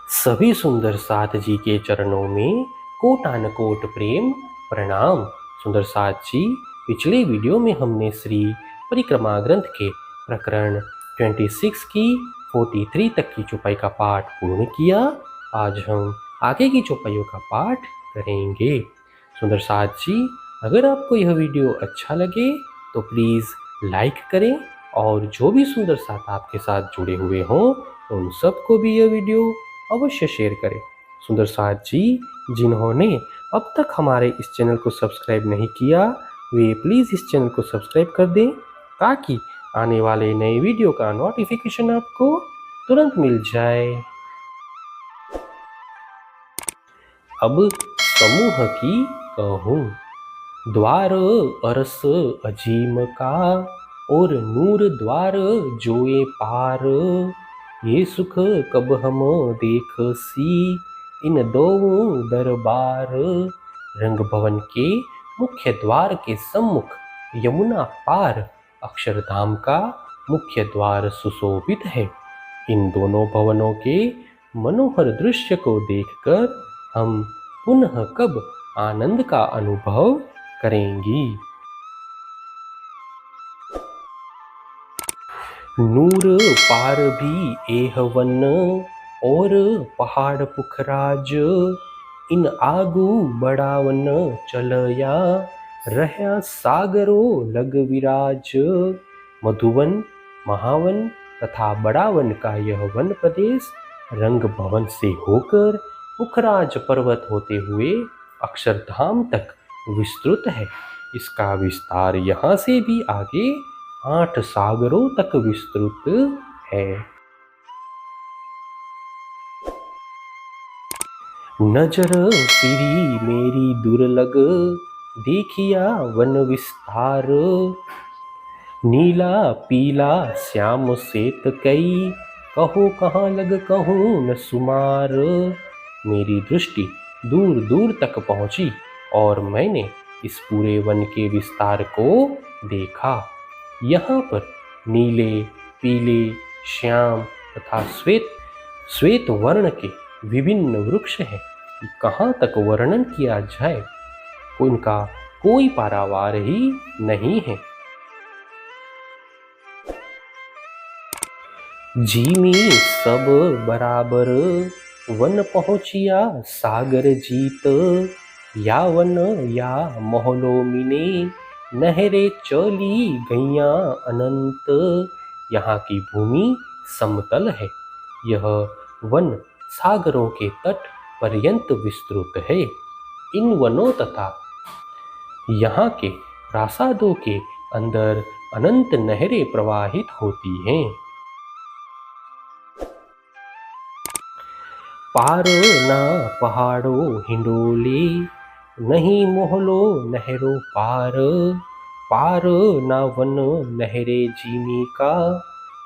सभी सुंदर साथ जी के चरणों में कोटानकोट प्रेम प्रणाम। सुंदर साथ जी, पिछले वीडियो में हमने श्री परिक्रमा ग्रंथ के प्रकरण 26 की 43 तक की चौपाई का पाठ पूर्ण किया। आज हम आगे की चौपाइयों का पाठ करेंगे। सुंदर साथ जी, अगर आपको यह वीडियो अच्छा लगे तो प्लीज़ लाइक करें और जो भी सुंदर साथ आपके साथ जुड़े हुए हों उन सबको भी यह वीडियो अवश्य शेयर करें। सुंदर साथ जी, जिन्होंने अब तक हमारे इस चैनल को सब्सक्राइब नहीं किया वे प्लीज़ इस चैनल को सब्सक्राइब कर दें ताकि आने वाले नए वीडियो का नोटिफिकेशन आपको तुरंत मिल जाए। अब समूह की कहूँ। द्वार अरस अजीम का और नूर द्वार जोए पार, ये सुख कब हम देख सी इन दो दरबार। रंग भवन के मुख्य द्वार के सम्मुख यमुना पार अक्षरधाम का मुख्य द्वार सुशोभित है। इन दोनों भवनों के मनोहर दृश्य को देखकर हम पुनः कब आनंद का अनुभव करेंगी। नूर पार भी एह वन और पहाड़ पुखराज, इन आगू बड़ावन चलया रहया सागरो लग विराज। मधुवन, महावन तथा बड़ावन का यह वन प्रदेश रंग भवन से होकर पुखराज पर्वत होते हुए अक्षरधाम तक विस्तृत है। इसका विस्तार यहाँ से भी आगे 8 सागरों तक विस्तृत है। नजर फिरी मेरी दुर्लग, देखिया वन विस्तार। नीला पीला श्याम श्वेत कई, कहो कहाँ लग कहूँ न सुमार। मेरी दृष्टि दूर दूर तक पहुंची और मैंने इस पूरे वन के विस्तार को देखा। यहाँ पर नीले, पीले, श्याम तथा श्वेत वर्ण के विभिन्न वृक्ष हैं। कहाँ तक वर्णन किया जाए, उनका कोई पारावार ही नहीं है। जीमी सब बराबर, वन पहुँचिया सागर जीत। या वन या मोहलो मिने, नहरे चली गैया अनंत। यहाँ की भूमि समतल है। यह वन सागरों के तट पर्यंत विस्तृत है। इन वनों तथा यहाँ के प्रासादों के अंदर अनंत नहरें प्रवाहित होती हैं। पार ना पहाड़ो हिंडोले, नहीं मोहलो नहरों पार। पार ना वन नहरे जीमी का,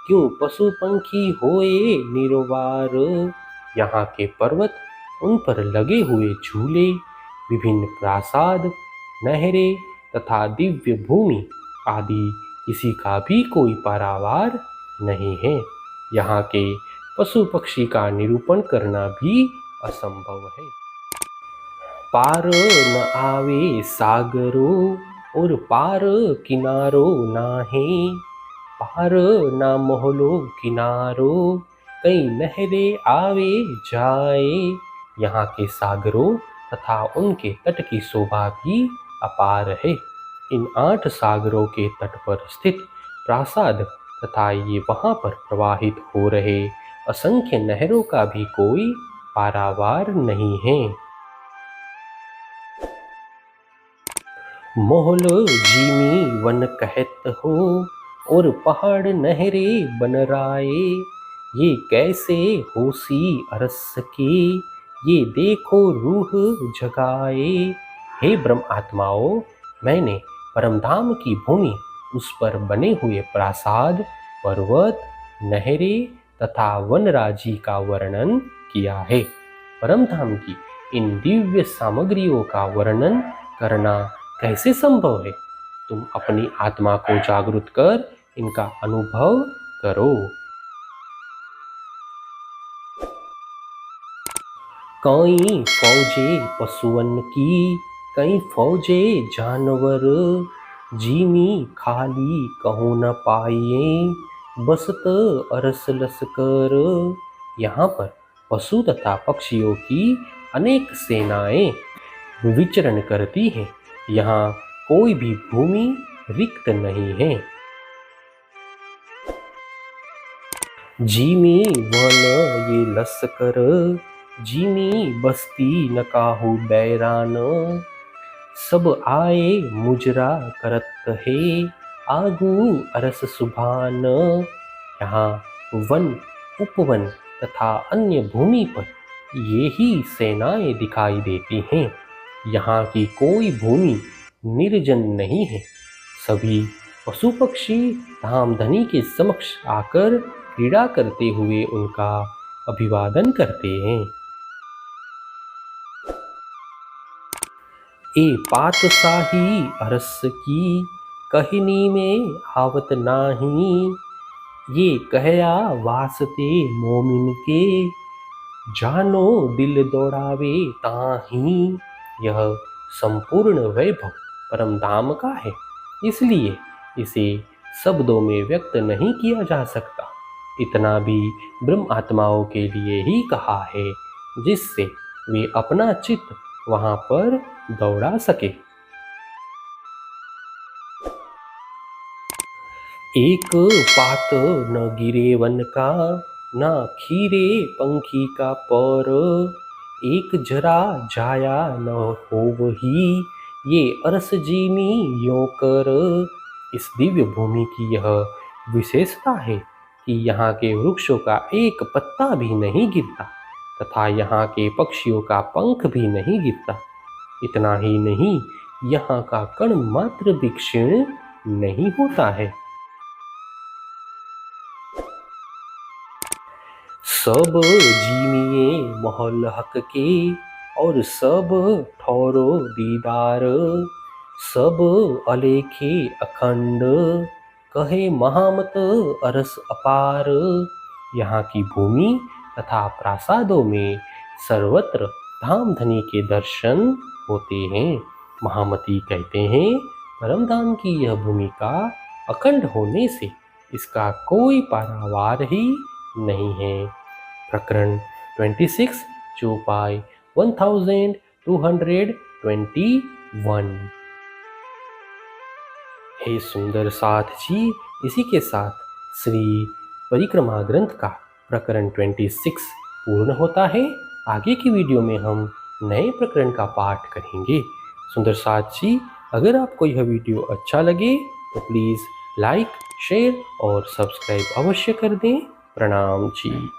क्यों पशु पंखी होए निरवार। यहाँ के पर्वत, उन पर लगे हुए झूले, विभिन्न प्रासाद, नहरें तथा दिव्य भूमि आदि किसी का भी कोई पारावार नहीं है। यहाँ के पशु पक्षी का निरूपण करना भी असंभव है। पार न आवे सागरो और पार किनारो नाहे। पार ना मोहलो किनारो, कई नहरे आवे जाए। यहाँ के सागरों तथा उनके तट की शोभा भी अपार है। इन 8 सागरों के तट पर स्थित प्रासाद तथा ये वहाँ पर प्रवाहित हो रहे असंख्य नहरों का भी कोई पारावार नहीं है। मोहल जीमी वन कहत हो और पहाड़ नहरे बन राए। ये कैसे होसी अरस के, ये देखो रूह जगाए। हे ब्रह्म आत्माओं, मैंने परमधाम की भूमि, उस पर बने हुए प्रासाद, पर्वत, नहरें तथा वनराजी का वर्णन किया है। परमधाम की इन दिव्य सामग्रियों का वर्णन करना कैसे संभव है? तुम अपनी आत्मा को जागृत कर इनका अनुभव करो। कई फौजे पशुअन की, कई फौजे जानवर, जीमी खाली कहूँ न पाइए, बसत अरस लश्कर। यहाँ पर पशु तथा पक्षियों की अनेक सेनाएं विचरण करती हैं। यहाँ कोई भी भूमि रिक्त नहीं है। जीमी वन ये लश्कर, जीमी बस्ती न काहू बैरान, सब आए मुजरा करत है, आगू अरस सुभान। यहाँ वन, उपवन तथा अन्य भूमि पर ये ही सेनाएं दिखाई देती हैं। यहाँ की कोई भूमि निर्जन नहीं है। सभी पशु पक्षी धामधनी के समक्ष आकर क्रीड़ा करते हुए उनका अभिवादन करते हैं। ए पातशाही अरस की, कहनी में आवत नाही, ये कहया वास्ते मोमिन के, जानो दिल दौड़ावे ताही। यह संपूर्ण वैभव परम धाम का है, इसलिए इसे शब्दों में व्यक्त नहीं किया जा सकता। इतना भी ब्रह्म आत्माओं के लिए ही कहा है, जिससे वे अपना चित्त वहां पर दौड़ा सके। एक पात न गिरे वन का, न खीरे पंखी का पर, एक जरा जाया न हो वही, ये अरस जीमी यों कर। इस दिव्य भूमि की यह विशेषता है कि यहाँ के वृक्षों का एक पत्ता भी नहीं गिरता तथा यहाँ के पक्षियों का पंख भी नहीं गिरता। इतना ही नहीं, यहाँ का कण मात्र भी क्षीण नहीं होता है। सब जीमिए मोहल हक के, और सब ठौरो दीदार, सब अलेखे अखंड, कहे महामत अरस अपार। यहाँ की भूमि तथा प्रासादों में सर्वत्र धामधनी के दर्शन होते हैं। महामती कहते हैं, परमधाम की यह भूमिका अखंड होने से इसका कोई पारावार ही नहीं है। प्रकरण 26 चौपाई 1221। हे सुंदर साथ जी, इसी के साथ श्री परिक्रमा ग्रंथ का प्रकरण 26 पूर्ण होता है। आगे की वीडियो में हम नए प्रकरण का पाठ करेंगे। सुंदर साथ जी, अगर आपको यह वीडियो अच्छा लगे तो प्लीज़ लाइक, शेयर और सब्सक्राइब अवश्य कर दें। प्रणाम जी।